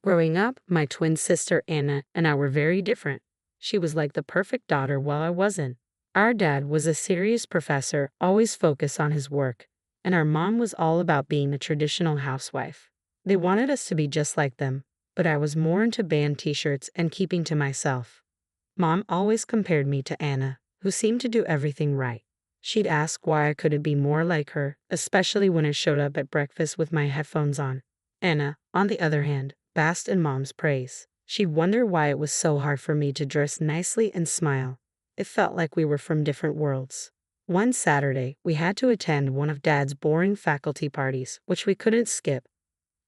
Growing up, my twin sister Anna and I were very different. She was like the perfect daughter while I wasn't. Our dad was a serious professor, always focused on his work, and our mom was all about being a traditional housewife. They wanted us to be just like them, but I was more into band t-shirts and keeping to myself. Mom always compared me to Anna, who seemed to do everything right. She'd ask why I couldn't be more like her, especially when I showed up at breakfast with my headphones on. Anna, on the other hand, basked in Mom's praise. She'd wonder why it was so hard for me to dress nicely and smile. It felt like we were from different worlds. One Saturday, we had to attend one of Dad's boring faculty parties, which we couldn't skip.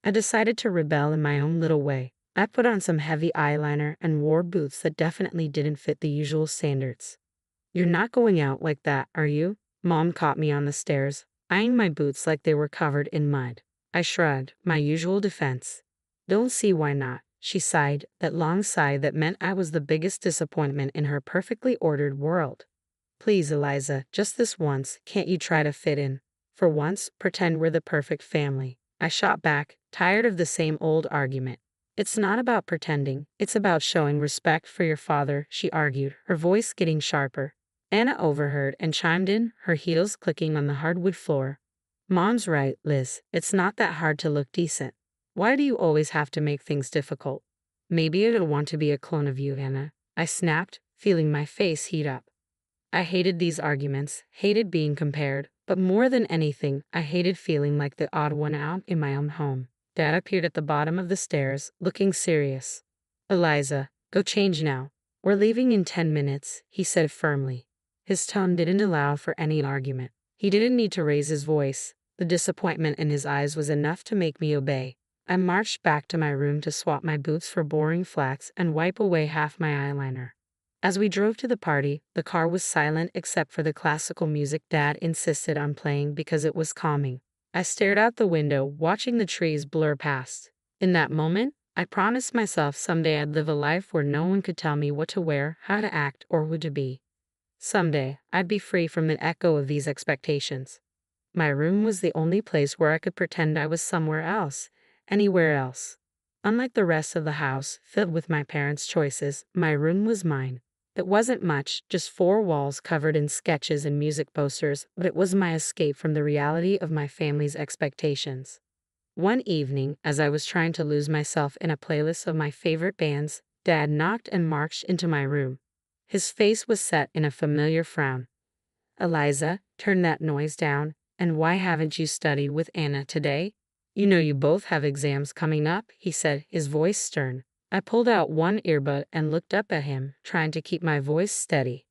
I decided to rebel in my own little way. I put on some heavy eyeliner and wore boots that definitely didn't fit the usual standards. "You're not going out like that, are you?" Mom caught me on the stairs, eyeing my boots like they were covered in mud. I shrugged, my usual defense. "Don't see why not," she sighed, that long sigh that meant I was the biggest disappointment in her perfectly ordered world. "Please, Eliza, just this once, can't you try to fit in? For once, pretend we're the perfect family." I shot back, tired of the same old argument. "It's not about pretending, it's about showing respect for your father," she argued, her voice getting sharper. Anna overheard and chimed in, her heels clicking on the hardwood floor. "Mom's right, Liz, it's not that hard to look decent. Why do you always have to make things difficult?" "Maybe I don't want to be a clone of you, Anna," I snapped, feeling my face heat up. I hated these arguments, hated being compared, but more than anything, I hated feeling like the odd one out in my own home. Dad appeared at the bottom of the stairs, looking serious. "Eliza, go change now. We're leaving in 10 minutes, he said firmly. His tone didn't allow for any argument. He didn't need to raise his voice. The disappointment in his eyes was enough to make me obey. I marched back to my room to swap my boots for boring flats and wipe away half my eyeliner. As we drove to the party, the car was silent except for the classical music Dad insisted on playing because it was calming. I stared out the window, watching the trees blur past. In that moment, I promised myself someday I'd live a life where no one could tell me what to wear, how to act, or who to be. Someday, I'd be free from the echo of these expectations. My room was the only place where I could pretend I was somewhere else, anywhere else. Unlike the rest of the house, filled with my parents' choices, my room was mine. It wasn't much, just 4 walls covered in sketches and music posters, but it was my escape from the reality of my family's expectations. One evening, as I was trying to lose myself in a playlist of my favorite bands, Dad knocked and marched into my room. His face was set in a familiar frown. "Eliza, turn that noise down, and why haven't you studied with Anna today? You know you both have exams coming up," he said, his voice stern. I pulled out one earbud and looked up at him, trying to keep my voice steady.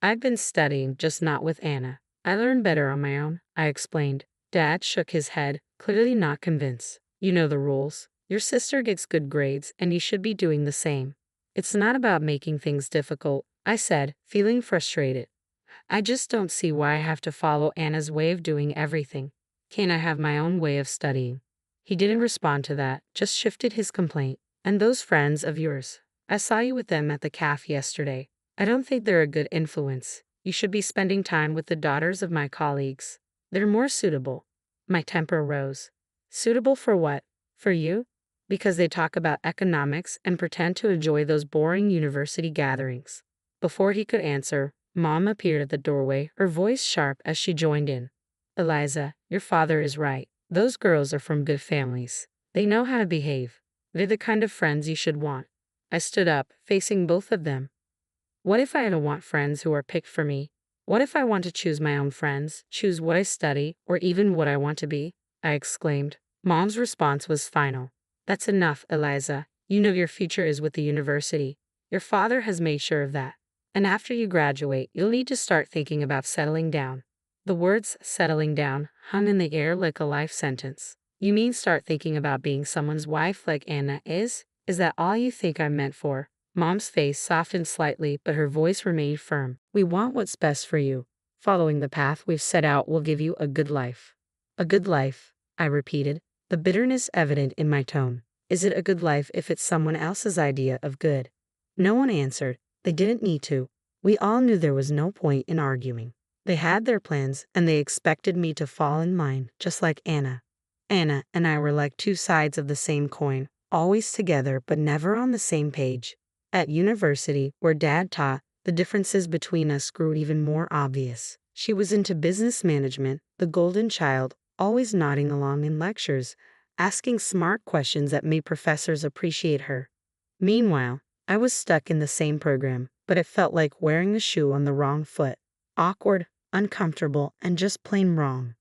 "I've been studying, just not with Anna. I learn better on my own," I explained. Dad shook his head, clearly not convinced. "You know the rules. Your sister gets good grades, and you should be doing the same." "It's not about making things difficult," I said, feeling frustrated. "I just don't see why I have to follow Anna's way of doing everything. Can't I have my own way of studying?" He didn't respond to that, just shifted his complaint. "And those friends of yours, I saw you with them at the cafe yesterday. I don't think they're a good influence. You should be spending time with the daughters of my colleagues. They're more suitable." My temper rose. "Suitable for what? For you?" "Because they talk about economics and pretend to enjoy those boring university gatherings." Before he could answer, Mom appeared at the doorway, her voice sharp as she joined in. "Eliza, your father is right. Those girls are from good families. They know how to behave. They're the kind of friends you should want." I stood up, facing both of them. "What if I don't want friends who are picked for me? What if I want to choose my own friends, choose what I study, or even what I want to be?" I exclaimed. Mom's response was final. "That's enough, Eliza. You know your future is with the university. Your father has made sure of that. And after you graduate, you'll need to start thinking about settling down." The words "settling down" hung in the air like a life sentence. "You mean start thinking about being someone's wife like Anna is? Is that all you think I'm meant for?" Mom's face softened slightly, but her voice remained firm. "We want what's best for you. Following the path we've set out will give you a good life." "A good life," I repeated, the bitterness evident in my tone. "Is it a good life if it's someone else's idea of good?" No one answered. They didn't need to. We all knew there was no point in arguing. They had their plans, and they expected me to fall in line, just like Anna. Anna and I were like 2 sides of the same coin, always together but never on the same page. At university, where Dad taught, the differences between us grew even more obvious. She was into business management, the golden child, always nodding along in lectures, asking smart questions that made professors appreciate her. Meanwhile, I was stuck in the same program, but it felt like wearing a shoe on the wrong foot. Awkward, uncomfortable, and just plain wrong.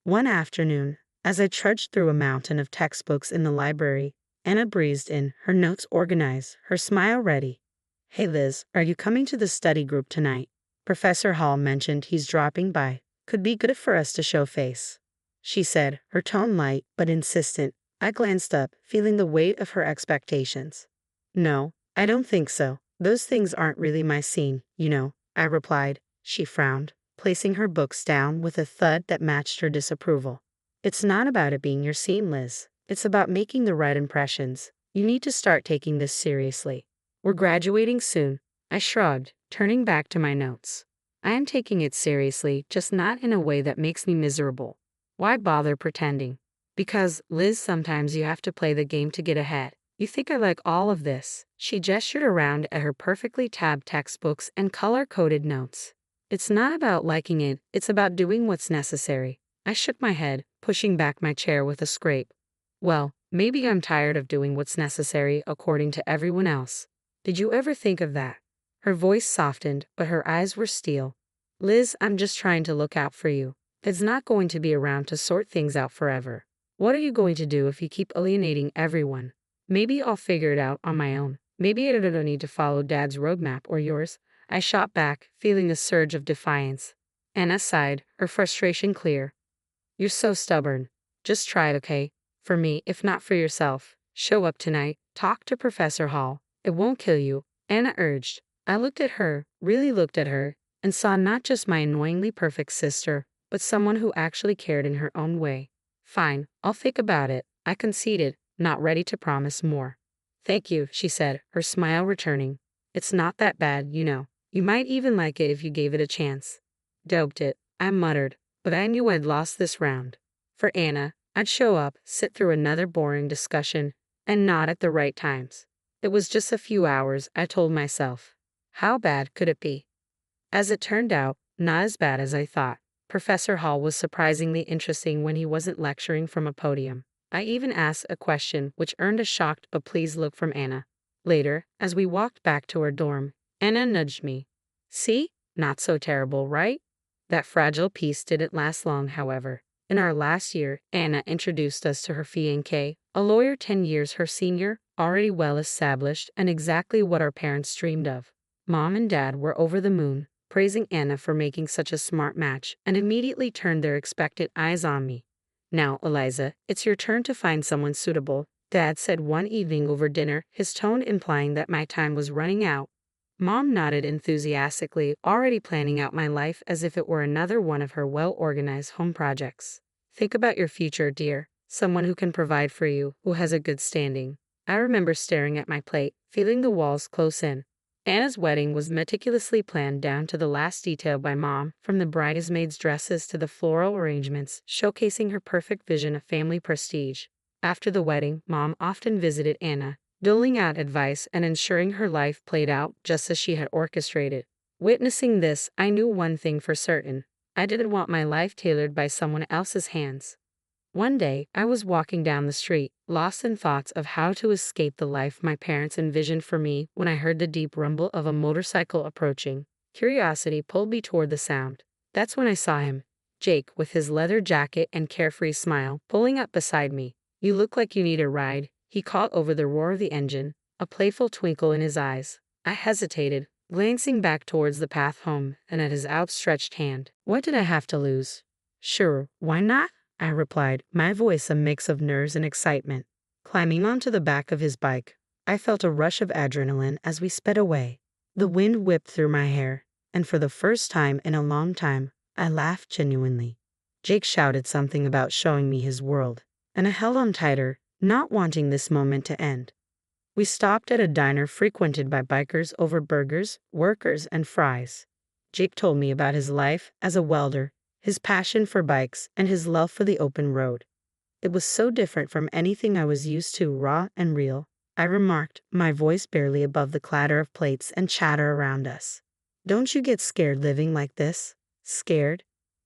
One afternoon, as I trudged through a mountain of textbooks in the library, Anna breezed in, her notes organized, her smile ready. "Hey Liz, are you coming to the study group tonight? Professor Hall mentioned he's dropping by. Could be good for us to show face," she said, her tone light but insistent. I glanced up, feeling the weight of her expectations. "No, I don't think so. Those things aren't really my scene, you know," I replied. She frowned, placing her books down with a thud that matched her disapproval. "It's not about it being your scene, Liz. It's about making the right impressions. You need to start taking this seriously. We're graduating soon." I shrugged, turning back to my notes. "I am taking it seriously, just not in a way that makes me miserable. Why bother pretending? Because, Liz, sometimes you have to play the game to get ahead. You think I like all of this?" She gestured around at her perfectly tabbed textbooks and color-coded notes. "It's not about liking it, it's about doing what's necessary." I shook my head, pushing back my chair with a scrape. "Well, maybe I'm tired of doing what's necessary according to everyone else. Did you ever think of that?" Her voice softened, but her eyes were steel. "Liz, I'm just trying to look out for you. It's not going to be around to sort things out forever. What are you going to do if you keep alienating everyone? Maybe I'll figure it out on my own. Maybe I don't need to follow Dad's roadmap or yours." I shot back, feeling a surge of defiance. Anna sighed, her frustration clear. "You're so stubborn. Just try it, okay? For me, if not for yourself. Show up tonight. Talk to Professor Hall. It won't kill you," Anna urged. I looked at her, really looked at her, and saw not just my annoyingly perfect sister, but someone who actually cared in her own way. "Fine, I'll think about it," I conceded, not ready to promise more. "Thank you," she said, her smile returning. "It's not that bad, you know. You might even like it if you gave it a chance." "Doped it," I muttered, but I knew I'd lost this round. For Anna, I'd show up, sit through another boring discussion, and nod at the right times. It was just a few hours, I told myself. How bad could it be? As it turned out, not as bad as I thought. Professor Hall was surprisingly interesting when he wasn't lecturing from a podium. I even asked a question which earned a shocked but pleased look from Anna. Later, as we walked back to our dorm, Anna nudged me. "See? Not so terrible, right?" That fragile peace didn't last long, however. In our last year, Anna introduced us to her fiancé, a lawyer 10 years her senior, already well established and exactly what our parents dreamed of. Mom and Dad were over the moon, praising Anna for making such a smart match, and immediately turned their expectant eyes on me. "Now, Eliza, it's your turn to find someone suitable," Dad said one evening over dinner, his tone implying that my time was running out. Mom nodded enthusiastically, already planning out my life as if it were another one of her well-organized home projects. "Think about your future, dear. Someone who can provide for you, who has a good standing." I remember staring at my plate, feeling the walls close in. Anna's wedding was meticulously planned down to the last detail by Mom, from the bridesmaids' dresses to the floral arrangements, showcasing her perfect vision of family prestige. After the wedding, Mom often visited Anna, doling out advice and ensuring her life played out just as she had orchestrated. Witnessing this, I knew one thing for certain. I didn't want my life tailored by someone else's hands. One day, I was walking down the street, lost in thoughts of how to escape the life my parents envisioned for me when I heard the deep rumble of a motorcycle approaching. Curiosity pulled me toward the sound. That's when I saw him, Jake, with his leather jacket and carefree smile, pulling up beside me. "You look like you need a ride," he called over the roar of the engine, a playful twinkle in his eyes. I hesitated, glancing back towards the path home and at his outstretched hand. What did I have to lose? "Sure, why not?" I replied, my voice a mix of nerves and excitement. Climbing onto the back of his bike, I felt a rush of adrenaline as we sped away. The wind whipped through my hair, and for the first time in a long time, I laughed genuinely. Jake shouted something about showing me his world, and I held on tighter, not wanting this moment to end. We stopped at a diner frequented by bikers over burgers, workers, and fries. Jake told me about his life as a welder, his passion for bikes, and his love for the open road. It was so different from anything I was used to, raw and real, I remarked, my voice barely above the clatter of plates and chatter around us. Don't you get scared living like this? Scared?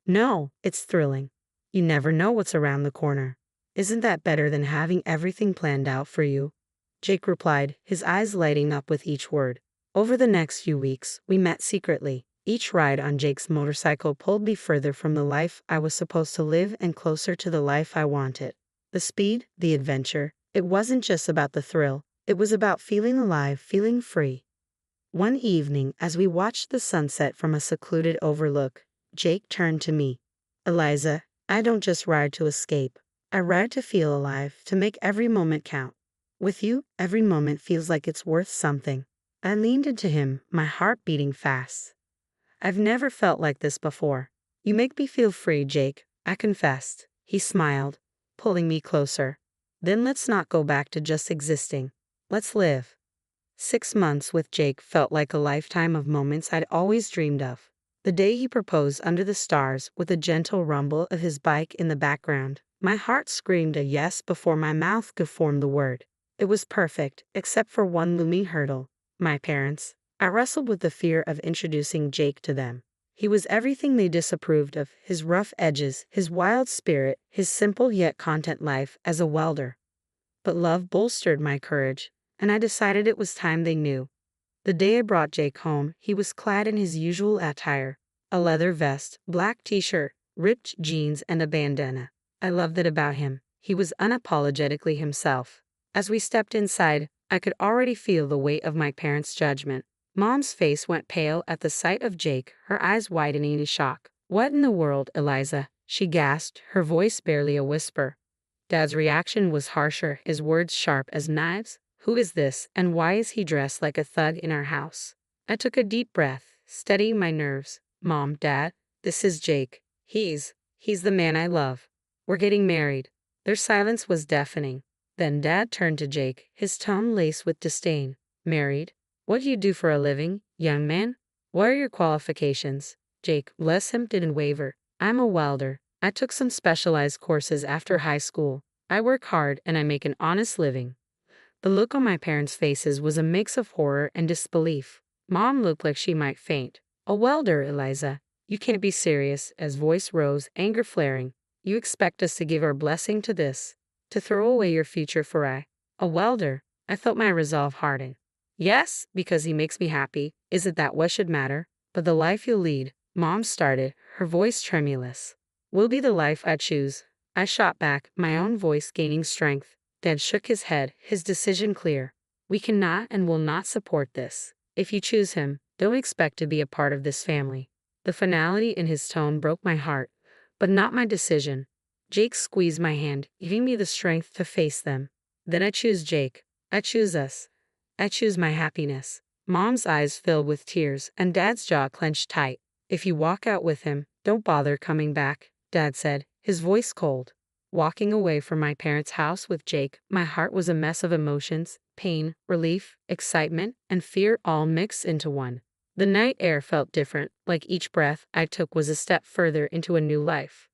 No, it's thrilling. You never know what's around the corner. Isn't that better than having everything planned out for you? Jake replied, his eyes lighting up with each word. Over the next few weeks, we met secretly. Each ride on Jake's motorcycle pulled me further from the life I was supposed to live and closer to the life I wanted. The speed, the adventure, it wasn't just about the thrill, it was about feeling alive, feeling free. One evening, as we watched the sunset from a secluded overlook, Jake turned to me. Eliza, I don't just ride to escape. I ride to feel alive, to make every moment count. With you, every moment feels like it's worth something. I leaned into him, my heart beating fast. I've never felt like this before. You make me feel free, Jake, I confessed. He smiled, pulling me closer. Then let's not go back to just existing. Let's live. 6 months with Jake felt like a lifetime of moments I'd always dreamed of. The day he proposed under the stars with a gentle rumble of his bike in the background, my heart screamed a yes before my mouth could form the word. It was perfect, except for one looming hurdle. My parents. I wrestled with the fear of introducing Jake to them. He was everything they disapproved of, his rough edges, his wild spirit, his simple yet content life as a welder. But love bolstered my courage, and I decided it was time they knew. The day I brought Jake home, he was clad in his usual attire, a leather vest, black t-shirt, ripped jeans, and a bandana. I loved it about him. He was unapologetically himself. As we stepped inside, I could already feel the weight of my parents' judgment. Mom's face went pale at the sight of Jake, her eyes widening in shock. What in the world, Eliza? She gasped, her voice barely a whisper. Dad's reaction was harsher, his words sharp as knives. Who is this, and why is he dressed like a thug in our house? I took a deep breath, steadying my nerves. Mom, Dad, this is Jake. He's the man I love. We're getting married. Their silence was deafening. Then Dad turned to Jake, his tone laced with disdain. Married? What do you do for a living, young man? What are your qualifications? Jake, bless him, didn't waver. I'm a welder. I took some specialized courses after high school. I work hard and I make an honest living. The look on my parents' faces was a mix of horror and disbelief. Mom looked like she might faint. A welder, Eliza. You can't be serious, as voice rose, anger flaring. You expect us to give our blessing to this? To throw away your future for a welder? I felt my resolve harden. Yes, because he makes me happy. Isn't that what should matter? But the life you'll lead, Mom started, her voice tremulous. Will be the life I choose. I shot back, my own voice gaining strength. Dad shook his head, his decision clear. We cannot and will not support this. If you choose him, don't expect to be a part of this family. The finality in his tone broke my heart, but not my decision. Jake squeezed my hand, giving me the strength to face them. Then I choose Jake. I choose us. I choose my happiness. Mom's eyes filled with tears, and Dad's jaw clenched tight. If you walk out with him, don't bother coming back, Dad said, his voice cold. Walking away from my parents' house with Jake, my heart was a mess of emotions, pain, relief, excitement, and fear all mixed into one. The night air felt different, like each breath I took was a step further into a new life.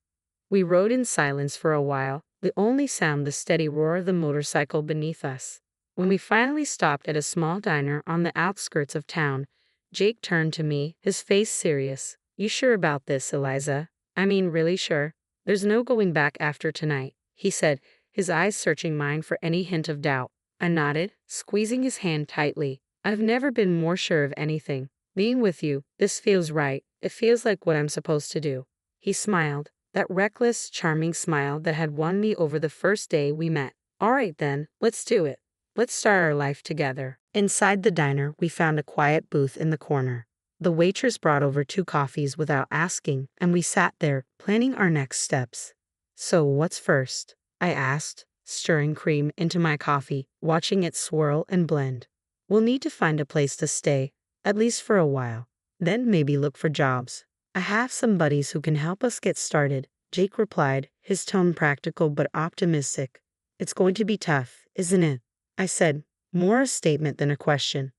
We rode in silence for a while, the only sound the steady roar of the motorcycle beneath us. When we finally stopped at a small diner on the outskirts of town, Jake turned to me, his face serious. You sure about this, Eliza? I mean, really sure? There's no going back after tonight, he said, his eyes searching mine for any hint of doubt. I nodded, squeezing his hand tightly. I've never been more sure of anything. Being with you, this feels right. It feels like what I'm supposed to do. He smiled, that reckless, charming smile that had won me over the first day we met. All right then, let's do it. Let's start our life together. Inside the diner, we found a quiet booth in the corner. The waitress brought over 2 coffees without asking, and we sat there, planning our next steps. So what's first? I asked, stirring cream into my coffee, watching it swirl and blend. We'll need to find a place to stay, at least for a while. Then maybe look for jobs. I have some buddies who can help us get started, Jake replied, his tone practical but optimistic. It's going to be tough, isn't it? I said, more a statement than a question.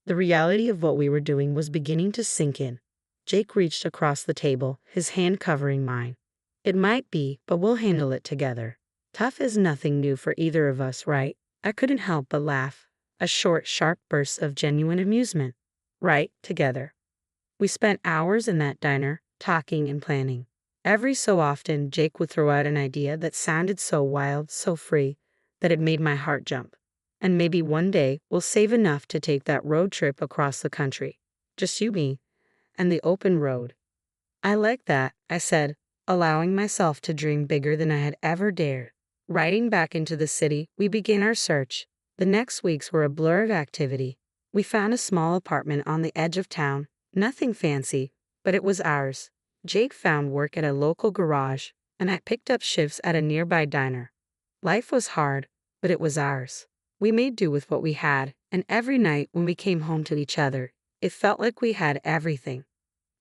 The reality of what we were doing was beginning to sink in. Jake reached across the table, his hand covering mine. It might be, but we'll handle it together. Tough is nothing new for either of us, right? I couldn't help but laugh. A short, sharp burst of genuine amusement. Right, together. We spent hours in that diner, talking and planning. Every so often, Jake would throw out an idea that sounded so wild, so free, that it made my heart jump. And maybe one day we'll save enough to take that road trip across the country. Just you, me, and the open road. I like that, I said, allowing myself to dream bigger than I had ever dared. Riding back into the city, we began our search. The next weeks were a blur of activity. We found a small apartment on the edge of town, nothing fancy, but it was ours. Jake found work at a local garage, and I picked up shifts at a nearby diner. Life was hard, but it was ours. We made do with what we had, and every night when we came home to each other, it felt like we had everything.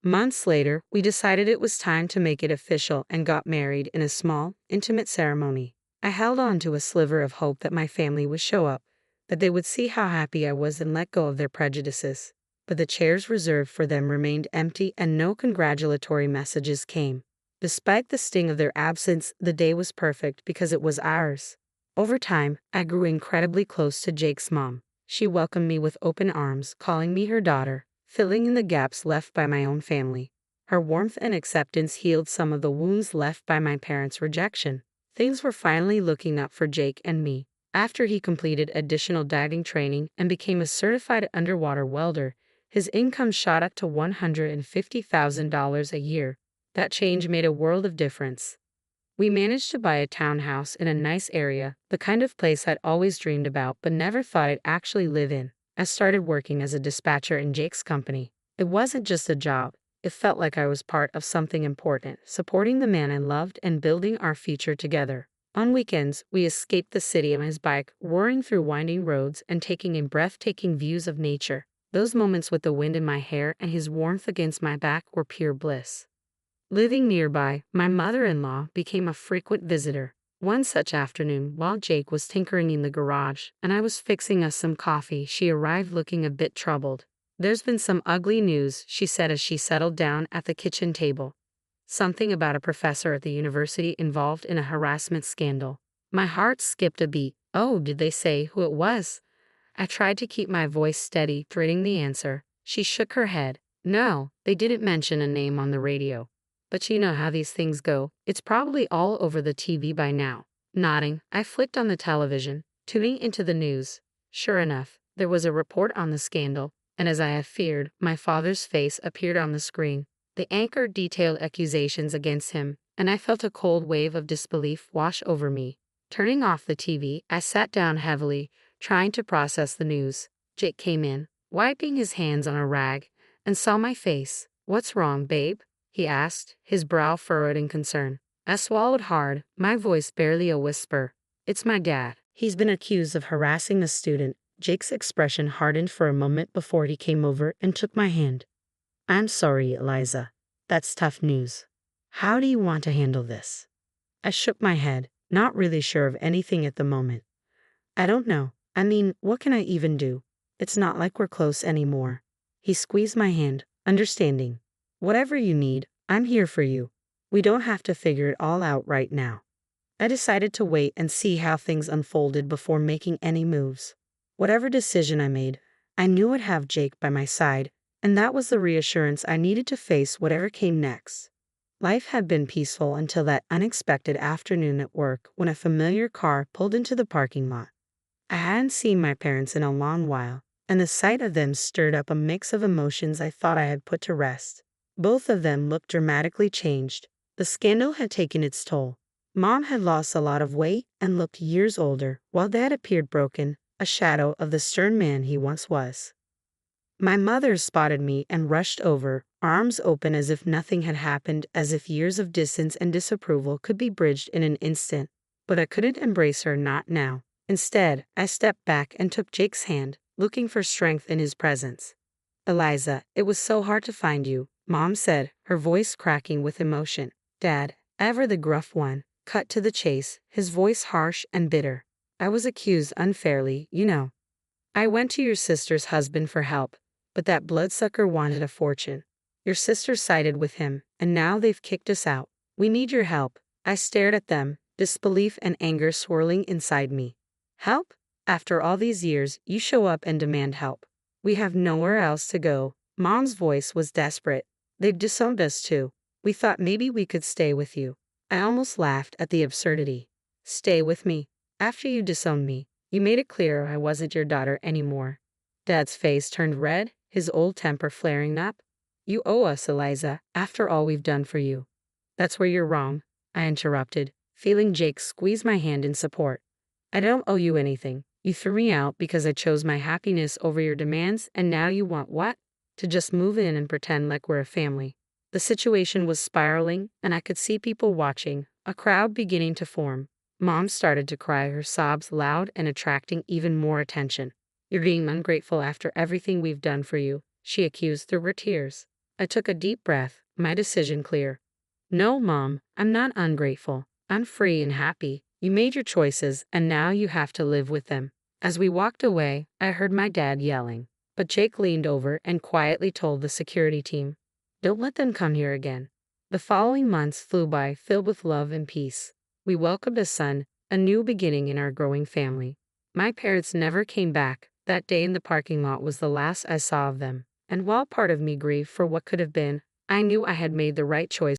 Months later, we decided it was time to make it official and got married in a small, intimate ceremony. I held on to a sliver of hope that my family would show up, that they would see how happy I was and let go of their prejudices. But the chairs reserved for them remained empty and no congratulatory messages came. Despite the sting of their absence, the day was perfect because it was ours. Over time, I grew incredibly close to Jake's mom. She welcomed me with open arms, calling me her daughter, filling in the gaps left by my own family. Her warmth and acceptance healed some of the wounds left by my parents' rejection. Things were finally looking up for Jake and me. After he completed additional diving training and became a certified underwater welder, his income shot up to $150,000 a year. That change made a world of difference. We managed to buy a townhouse in a nice area, the kind of place I'd always dreamed about but never thought I'd actually live in. I started working as a dispatcher in Jake's company. It wasn't just a job. It felt like I was part of something important, supporting the man I loved and building our future together. On weekends, we escaped the city on his bike, roaring through winding roads and taking in breathtaking views of nature. Those moments with the wind in my hair and his warmth against my back were pure bliss. Living nearby, my mother-in-law became a frequent visitor. One such afternoon, while Jake was tinkering in the garage and I was fixing us some coffee, she arrived looking a bit troubled. "There's been some ugly news," she said as she settled down at the kitchen table. Something about a professor at the university involved in a harassment scandal. My heart skipped a beat. "Oh, did they say who it was?" I tried to keep my voice steady, dreading the answer. She shook her head. "No, they didn't mention a name on the radio. But you know how these things go. It's probably all over the TV by now." Nodding, I flicked on the television, tuning into the news. Sure enough, there was a report on the scandal, and as I had feared, my father's face appeared on the screen. The anchor detailed accusations against him, and I felt a cold wave of disbelief wash over me. Turning off the TV, I sat down heavily, trying to process the news. Jake came in, wiping his hands on a rag, and saw my face. "What's wrong, babe?" he asked, his brow furrowed in concern. I swallowed hard, my voice barely a whisper. "It's my dad. He's been accused of harassing a student." Jake's expression hardened for a moment before he came over and took my hand. "I'm sorry, Eliza. That's tough news. How do you want to handle this?" I shook my head, not really sure of anything at the moment. "I don't know. I mean, what can I even do? It's not like we're close anymore." He squeezed my hand, understanding. "Whatever you need, I'm here for you. We don't have to figure it all out right now." I decided to wait and see how things unfolded before making any moves. Whatever decision I made, I knew I'd have Jake by my side, and that was the reassurance I needed to face whatever came next. Life had been peaceful until that unexpected afternoon at work when a familiar car pulled into the parking lot. I hadn't seen my parents in a long while, and the sight of them stirred up a mix of emotions I thought I had put to rest. Both of them looked dramatically changed. The scandal had taken its toll. Mom had lost a lot of weight and looked years older, while Dad appeared broken, a shadow of the stern man he once was. My mother spotted me and rushed over, arms open as if nothing had happened, as if years of distance and disapproval could be bridged in an instant. But I couldn't embrace her, not now. Instead, I stepped back and took Jake's hand, looking for strength in his presence. "Eliza, it was so hard to find you," Mom said, her voice cracking with emotion. Dad, ever the gruff one, cut to the chase, his voice harsh and bitter. "I was accused unfairly, you know. I went to your sister's husband for help, but that bloodsucker wanted a fortune. Your sister sided with him, and now they've kicked us out. We need your help." I stared at them, disbelief and anger swirling inside me. Help? After all these years, you show up and demand help. We have nowhere else to go. Mom's voice was desperate. They'd disowned us too. We thought maybe we could stay with you. I almost laughed at the absurdity. Stay with me? After you disowned me, you made it clear I wasn't your daughter anymore. Dad's face turned red, his old temper flaring up. You owe us, Eliza, after all we've done for you. That's where you're wrong, I interrupted, feeling Jake squeeze my hand in support. I don't owe you anything. You threw me out because I chose my happiness over your demands, and now you want what? To just move in and pretend like we're a family. The situation was spiraling, and I could see people watching, a crowd beginning to form. Mom started to cry, her sobs loud and attracting even more attention. You're being ungrateful after everything we've done for you, she accused through her tears. I took a deep breath, my decision clear. No, Mom, I'm not ungrateful. I'm free and happy. You made your choices, and now you have to live with them. As we walked away, I heard my dad yelling, but Jake leaned over and quietly told the security team, don't let them come here again. The following months flew by, filled with love and peace. We welcomed a son, a new beginning in our growing family. My parents never came back. That day in the parking lot was the last I saw of them. And while part of me grieved for what could have been, I knew I had made the right choice.